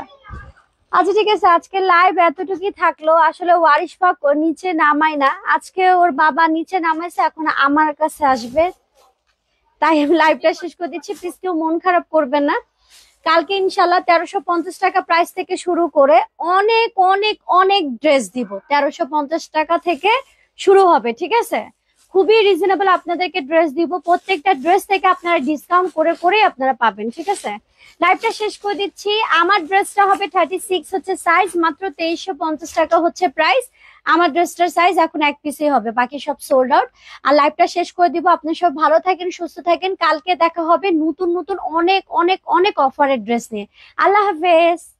আচ্ছা ঠিক আছে, আজকে লাইভ এতটুকুই থাকলো। আসলে ওয়ারিশ পাক নিচে নামাই না, আজকে ওর বাবা নিচে নামাইছে, এখন আমার কাছে আসবে, তাই আমি লাইভটা শেষ করে দিচ্ছি। প্লিজ কেউ মন খারাপ করবেন না। কালকে ইনশাল্লাহ 1350 টাকা প্রাইস থেকে শুরু করে অনেক অনেক অনেক ড্রেস দিব, 1350 টাকা থেকে শুরু হবে, ঠিক আছে, খুবই রিজনেবল আপনাদেরকে ড্রেস দিব। প্রত্যেকটা ড্রেস থেকে আপনারা ডিসকাউন্ট করে করে আপনারা পাবেন, ঠিক আছে। লাইভটা শেষ করে দিচ্ছি। আমার ড্রেসটা হবে 36 হচ্ছে সাইজ, মাত্র 2350 টাকা হচ্ছে প্রাইস। আমার ড্রেসটার সাইজ এখন এক পিসই হবে, বাকি সব সোল্ড আউট। আর লাইভটা শেষ করে দিব। আপনি সব ভালো থাকেন, সুস্থ থাকেন। কালকে দেখা হবে নতুন নতুন অনেক অনেক অনেক অফারের ড্রেস নিয়ে। আল্লাহ হাফেজ।